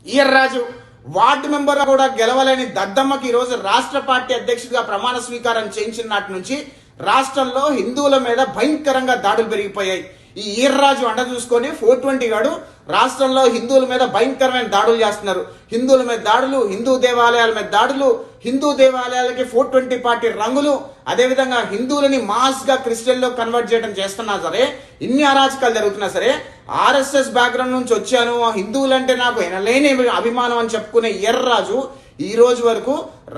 ఈర్రాజు ward member కూడా గెలవలేని దద్దమ్మకి ఈరోజు రాష్ట్ర పార్టీ అధ్యక్షుడిగా ప్రమాణ స్వీకారం చేయించిన నాటి నుంచి రాష్ట్రంలో హిందువుల మీద భయంకరంగా దాడులు పెరిగిపోయాయి. ఈ ఈర్రాజు అండ చూసుకొని 420 గాడు రాష్ట్రంలో హిందువుల మీద భయంకరమైన దాడులు చేస్తున్నారు. హిందువుల మీద దాడులు, హిందూ దేవాలయాల మీద దాడులు, హిందూ దేవాలయాలకి 420 పార్టీ రంగులు, అదేవిధంగా హిందువులని మాస్ గా క్రిస్టియన్లో కన్వర్ట్ చేయడం చేస్తున్నా సరే, ఇన్ని అరాచకాలు జరుగుతున్నా సరే, ఆర్ఎస్ఎస్ బ్యాక్గ్రౌండ్ నుంచి వచ్చాను, హిందువులంటే నాకు ఎనలేని అభిమానం అని చెప్పుకునే ఈర్రాజు ఈ రోజు వరకు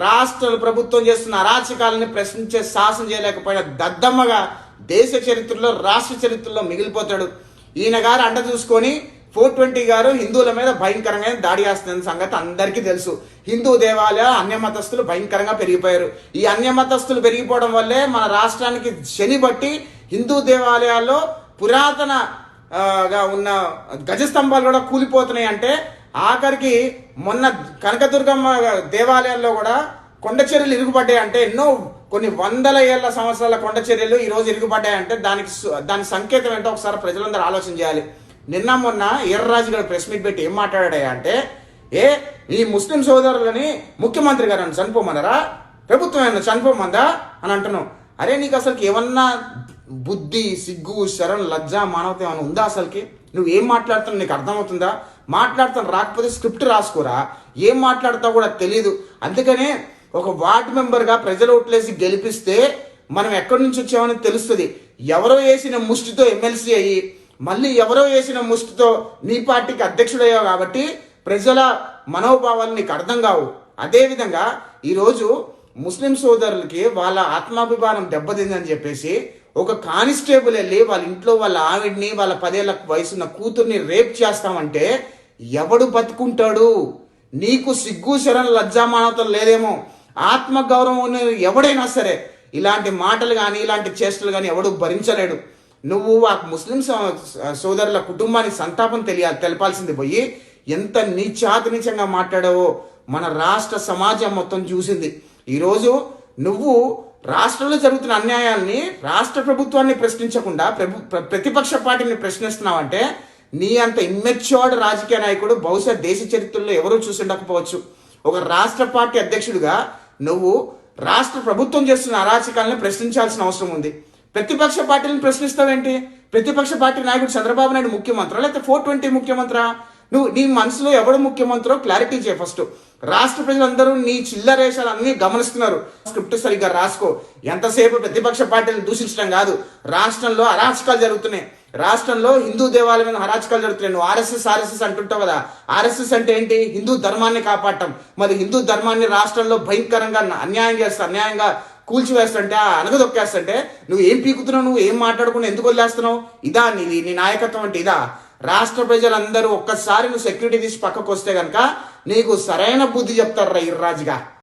రాష్ట్ర ప్రభుత్వం చేస్తున్న అరాచకాలని ప్రశ్నించే సాహసం చేయలేకపోయిన దద్దమ్మగా దేశ చరిత్రలో, రాష్ట్ర చరిత్రలో మిగిలిపోతాడు. ఈయన గారు అండ చూసుకొని 420 గారు హిందువుల మీద భయంకరంగా దాడి చేస్తున్న సంగతి అందరికీ తెలుసు. హిందూ దేవాలయ అన్యమతస్తులు భయంకరంగా పెరిగిపోయారు. ఈ అన్యమతస్తులు పెరిగిపోవడం వల్లే మన రాష్ట్రానికి శని బట్టి హిందూ దేవాలయాల్లో పురాతన గా ఉన్న గజస్తంభాలు కూడా కూలిపోతున్నాయి. అంటే ఆఖరికి మొన్న కనకదుర్గమ్మ దేవాలయాల్లో కూడా కొండ చర్యలు ఇరుగుపడ్డాయి. అంటే ఎన్నో కొన్ని వందల ఏళ్ల సంవత్సరాల కొండ చర్యలు ఈ రోజు ఇరుగుపడ్డాయంటే దాని సంకేతం ఏంటో ఒకసారి ప్రజలందరూ ఆలోచన చేయాలి. నిన్న మొన్న ఈర్రాజు గారు ప్రెస్ మీట్ పెట్టి ఏం మాట్లాడాయా అంటే, ఈ ముస్లిం సోదరులని ముఖ్యమంత్రి గారు చనిపోమన్నారా, ప్రభుత్వం ఏమన్నా చనిపోమందా అని అంటున్నావు. అరే నీకు అసలుకి ఏమన్నా బుద్ధి, సిగ్గు, శరం, లజ్జ, మానవత ఏమైనా ఉందా? అసలుకి నువ్వు ఏం మాట్లాడుతున్నావు నీకు అర్థమవుతుందా? మాట్లాడుతాను రాకపోతే స్క్రిప్ట్ రాసుకోరా, ఏం మాట్లాడతావు కూడా తెలీదు. అందుకనే ఒక వార్డు మెంబర్గా ప్రజలు ఓట్లేసి గెలిపిస్తే మనం ఎక్కడి నుంచి వచ్చామని తెలుస్తుంది. ఎవరో వేసిన ముష్టితో ఎమ్మెల్సీ అయ్యి మళ్ళీ ఎవరో వేసిన ముష్టితో నీ పార్టీకి అధ్యక్షుడయ్యావు కాబట్టి ప్రజల మనోభావాలు నీకు అర్థం కావు. అదేవిధంగా ఈరోజు ముస్లిం సోదరులకి వాళ్ళ ఆత్మాభిమానం దెబ్బతిందని చెప్పేసి ఒక కానిస్టేబుల్ వెళ్ళి వాళ్ళ ఇంట్లో వాళ్ళ ఆవిడ్ని, వాళ్ళ 10 ఏళ్ల వయసున్న కూతుర్ని రేప్ చేస్తామంటే ఎవడు బతుకుంటాడు? నీకు సిగ్గు, శరం, లజ్జామానతం లేదేమో. ఆత్మగౌరవం ఎవడైనా సరే ఇలాంటి మాటలు కానీ ఇలాంటి చేష్టలు కానీ ఎవడు భరించలేడు. నువ్వు ఆ ముస్లిం సోదరుల కుటుంబానికి సంతాపం తెలపాల్సింది పోయి ఎంత నీచాతినీచంగా మాట్లాడావో మన రాష్ట్ర సమాజం మొత్తం చూసింది. ఈరోజు నువ్వు రాష్ట్రంలో జరుగుతున్న అన్యాయాల్ని రాష్ట్ర ప్రభుత్వాన్ని ప్రశ్నించకుండా ప్రతిపక్ష పార్టీని ప్రశ్నిస్తున్నావంటే నీ అంత ఇమ్మెచ్యూర్డ్ రాజకీయ నాయకుడు బహుశా దేశ చరిత్రలో ఎవరూ చూసి ఉండకపోవచ్చు. ఒక రాష్ట్ర పార్టీ అధ్యక్షుడిగా నువ్వు రాష్ట్ర ప్రభుత్వం చేస్తున్న అరాచకాలను ప్రశ్నించాల్సిన అవసరం ఉంది. ప్రతిపక్ష పార్టీలను ప్రశ్నిస్తావేంటి? ప్రతిపక్ష పార్టీ నాయకుడు చంద్రబాబు నాయుడు ముఖ్యమంత్రా లేకపోతే 420 ముఖ్యమంత్రా? నువ్వు నీ మనసులో ఎవడు ముఖ్యమంత్రో క్లారిటీ చేయ. ఫస్ట్ రాష్ట్ర ప్రజలందరూ నీ చిల్లరేషాలు అన్ని గమనిస్తున్నారు. స్క్రిప్ట్ సరిగ్గా రాసుకో. ఎంతసేపు ప్రతిపక్ష పార్టీలను దూషించడం కాదు. రాష్ట్రంలో అరాచకాలు జరుగుతున్నాయి. రాష్ట్రంలో హిందూ దేవాలయం మీద అరాచకాలు జరుగుతున్నాయి. నువ్వు ఆర్ఎస్ఎస్ అంటుంటావు కదా. ఆర్ఎస్ఎస్ అంటే ఏంటి? హిందూ ధర్మాన్ని కాపాడటం. మరి హిందూ ధర్మాన్ని రాష్ట్రంలో భయంకరంగా అన్యాయంగా కూల్చివేస్తుంటే, అనగదొక్కేస్తుంటే నువ్వు ఏం పీకుతున్నావు? నువ్వు ఏం మాట్లాడుకుని ఎందుకు వదిలేస్తున్నావు? ఇదా నీ నాయకత్వం అంటే ఇదా? రాష్ట్ర ప్రజలందరూ ఒక్కసారి నువ్వు సెక్యూరిటీ తీసి పక్కకు వస్తే కనుక నీకు సరైన బుద్ధి చెప్తారు రా ఈర్రాజుగా.